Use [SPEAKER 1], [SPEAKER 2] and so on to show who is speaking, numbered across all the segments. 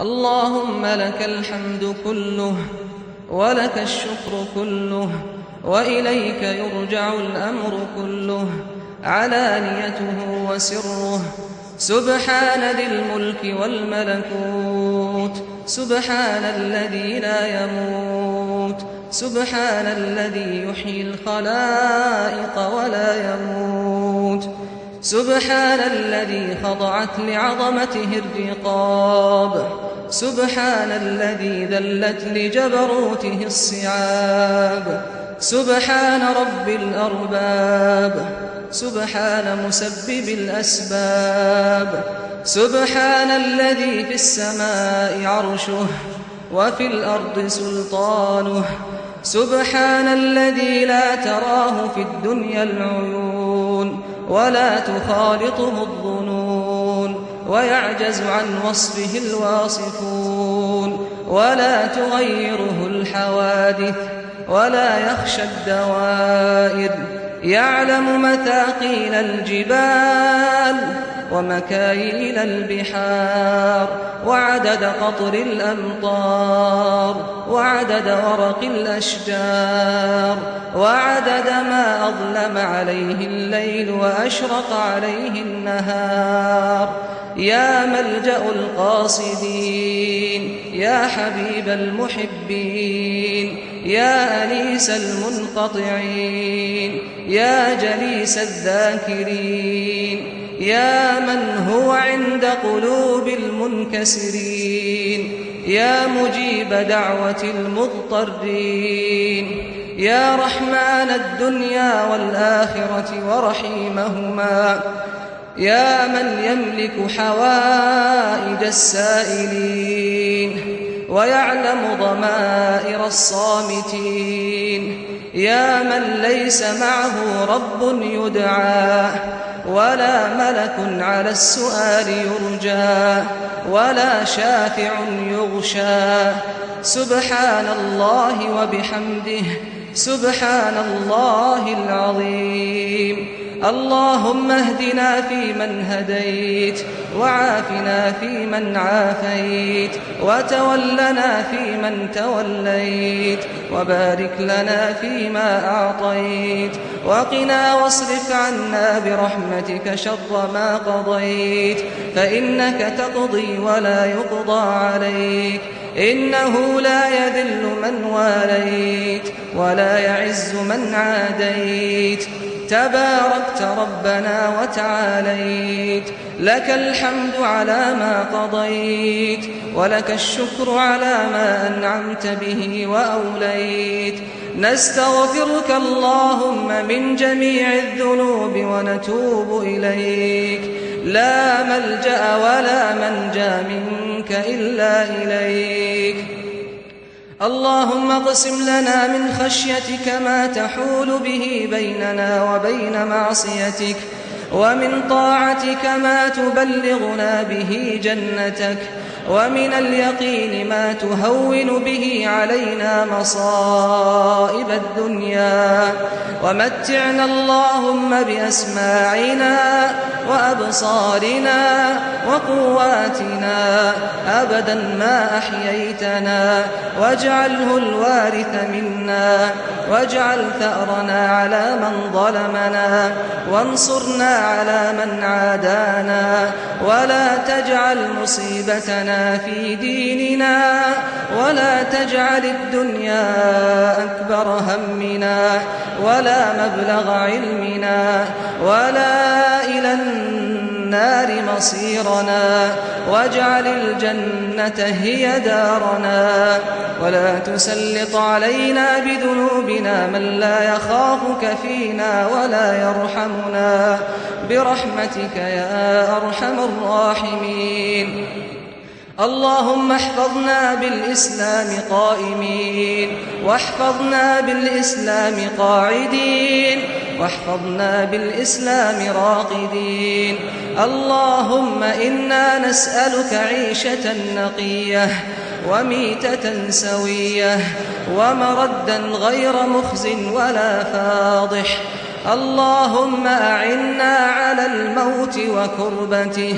[SPEAKER 1] اللهم لك الحمد كله ولك الشكر كله وإليك يرجع الأمر كله علانيته وسره. سبحان ذي الملك والملكوت، سبحان الذي لا يموت، سبحان الذي يحيي الخلائق ولا يموت، سبحان الذي خضعت لعظمته الرقاب، سبحان الذي ذلت لجبروته الصعاب، سبحان رب الأرباب، سبحان مسبب الأسباب، سبحان الذي في السماء عرشه وفي الأرض سلطانه، سبحان الذي لا تراه في الدنيا العيون ولا تخالطه الظنون ويعجز عن وصفه الواصفون ولا تغيره الحوادث ولا يخشى الدوائر. يعلم مثاقيل الجبال ومكاييل البحار وعدد قطر الأمطار وعدد ورق الأشجار وعدد ما أظلم عليه الليل وأشرق عليه النهار. يا ملجأ القاصدين، يا حبيب المحبين، يا أنيس المنقطعين، يا جليس الذاكرين، يا من هو عند قلوب المنكسرين، يا مجيب دعوة المضطرين، يا رحمن الدنيا والآخرة ورحيمهما، يا من يملك حوائج السائلين ويعلم ضمائر الصامتين، يا من ليس معه رب يدعى ولا ملك على السؤال يرجى ولا شافع يغشى. سبحان الله وبحمده، سبحان الله العظيم. اللهم اهدنا فيمن هديت وعافنا فيمن عافيت وتولنا فيمن توليت وبارك لنا فيما أعطيت وقنا واصرف عنا برحمتك شر ما قضيت، فإنك تقضي ولا يقضى عليك، إنه لا يذل من واليت ولا يعز من عاديت. تباركت ربنا وتعاليت، لك الحمد على ما قضيت ولك الشكر على ما أنعمت به وأوليت. نستغفرك اللهم من جميع الذنوب ونتوب إليك، لا ملجأ ولا منجى منك إلا إليك. اللهم اقسم لنا من خشيتك ما تحول به بيننا وبين معصيتك، ومن طاعتك ما تبلغنا به جنتك، ومن اليقين ما تهون به علينا مصائب الدنيا. ومتعنا اللهم بأسماعنا وأبصارنا وقواتنا أبدا ما أحييتنا، واجعله الوارث منا، واجعل ثأرنا على من ظلمنا، وانصرنا على من عادانا، ولا تجعل مصيبتنا في ديننا، ولا تجعل الدنيا أكبر همنا ولا مبلغ علمنا ولا إلى النار مصيرنا، واجعل الجنة هي دارنا، ولا تسلط علينا بذنوبنا من لا يخافك فينا ولا يرحمنا، برحمتك يا أرحم الراحمين. اللهم احفظنا بالإسلام قائمين، واحفظنا بالإسلام قاعدين، واحفظنا بالإسلام راقدين. اللهم إنا نسألك عيشة نقية وميتة سوية ومردا غير مخز ولا فاضح. اللهم أعنا على الموت وكربته،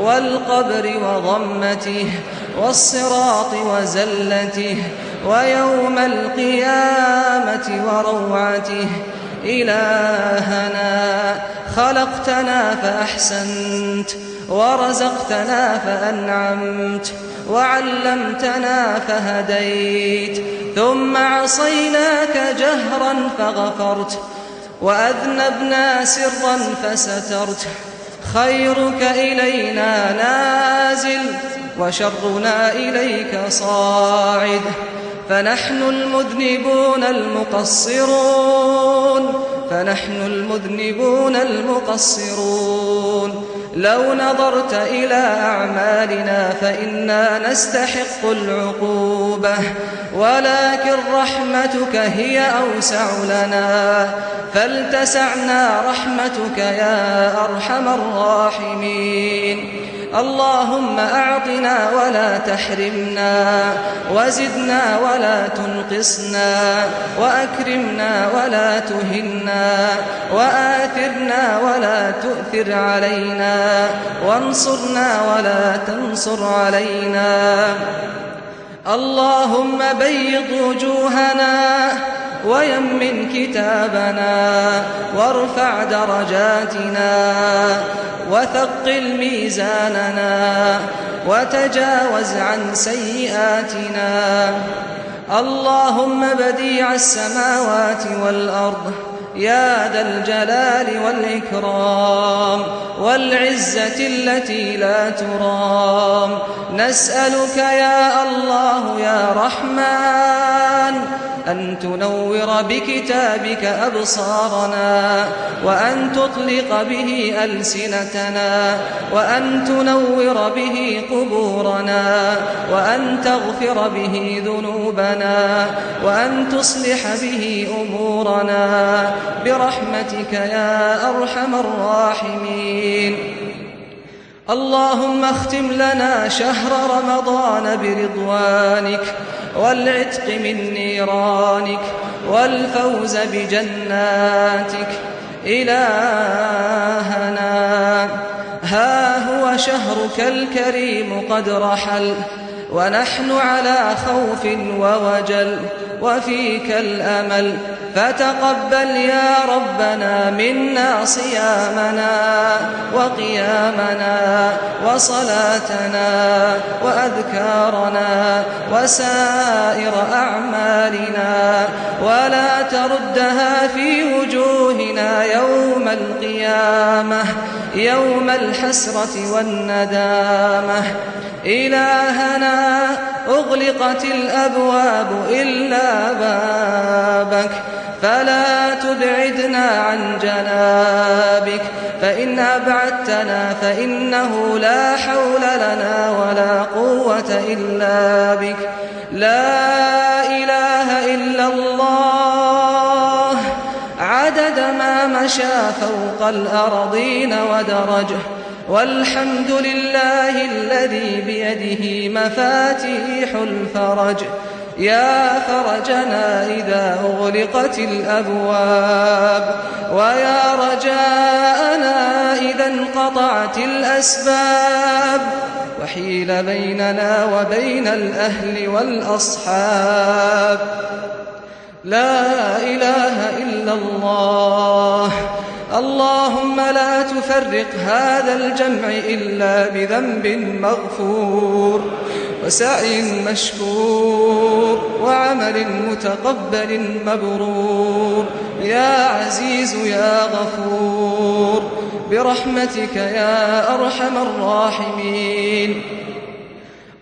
[SPEAKER 1] والقبر وضمته والصراط وزلته ويوم القيامة وروعته. إلهنا خلقتنا فأحسنت، ورزقتنا فأنعمت، وعلمتنا فهديت، ثم عصيناك جهرا فغفرت، وأذنبنا سرا فسترت. خيرك إلينا نازل، وشرنا إليك صاعد، فنحن المذنبون المقصرون. لو نظرت إلى أعمالنا فإنا نستحق العقوبة، ولكن رحمتك هي أوسع لنا، فلتسعنا رحمتك يا أرحم الراحمين. اللهم أعطنا ولا تحرمنا، وزدنا ولا تنقصنا، وأكرمنا ولا تهنا، وآثرنا ولا تؤثر علينا، وانصرنا ولا تنصر علينا. اللهم بيض وجوهنا، ويمن كتابنا، وارفع درجاتنا، وثقل ميزاننا، وتجاوز عن سيئاتنا. اللهم بديع السماوات والأرض يا ذا الجلال والإكرام والعزة التي لا ترام، نسألك يا الله يا رحمن أن تنور بكتابك أبصارنا، وأن تطلق به ألسنتنا، وأن تنور به قبورنا، وأن تغفر به ذنوبنا، وأن تصلح به أمورنا برحمتك يا أرحم الراحمين. اللهم اختم لنا شهر رمضان برضوانك، والعتق من نيرانك، والفوز بجناتك. إلهنا ها هو شهرك الكريم قد رحل، ونحن على خوف ووجل، وفيك الأمل، فتقبل يا ربنا منا صيامنا وقيامنا وصلاتنا وأذكارنا وسائر أعمالنا، ولا تردها في وجوهنا يوم القيامة يوم الحسرة والندامة. إلهنا أغلقت الأبواب إلا بابك، فلا تبعدنا عن جنابك، فإن أبعدتنا فإنه لا حول لنا ولا قوة إلا بك. لا إله إلا الله عدد ما مشى فوق الأرضين ودرجه، والحمد لله الذي بيده مفاتيح الفرج. يا فرجنا إذا أغلقت الأبواب، ويا رجاءنا إذا انقطعت الأسباب، وحيل بيننا وبين الأهل والأصحاب. لا إله إلا الله. اللهم لا تفرق هذا الجمع إلا بذنب مغفور، وسعي مشكور، وعمل متقبل مبرور. يا عزيز يا غفور برحمتك يا أرحم الراحمين.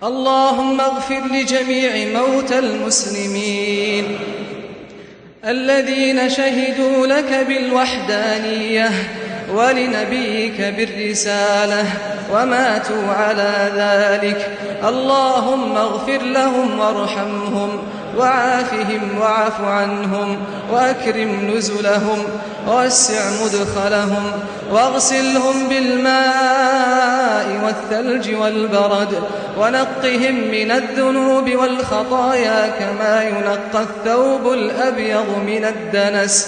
[SPEAKER 1] اللهم اغفر لجميع موتى المسلمين الذين شهدوا لك بالوحدانية ولنبيك بالرسالة وماتوا على ذلك. اللهم اغفر لهم وارحمهم وعافهم واعف عنهم وأكرم نزلهم ووسع مدخلهم واغسلهم بالماء والثلج والبرد ونقهم من الذنوب والخطايا كما ينقى الثوب الأبيض من الدنس.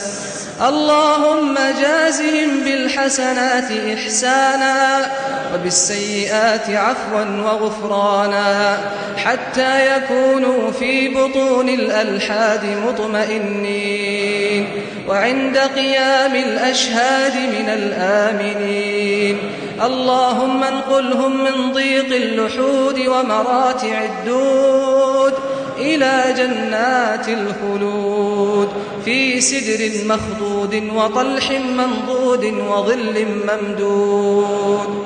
[SPEAKER 1] اللهم جازهم بالحسنات إحسانا وبالسيئات عفوا وغفرانا، حتى يكونوا في بطون الألحاد مطمئنين، وعند قيام الأشهاد من الآمنين. اللهم انقلهم من ضيق اللحود ومراتع الدود إلى جنات الخلود في سدر مخضود وطلح منضود وظل ممدود.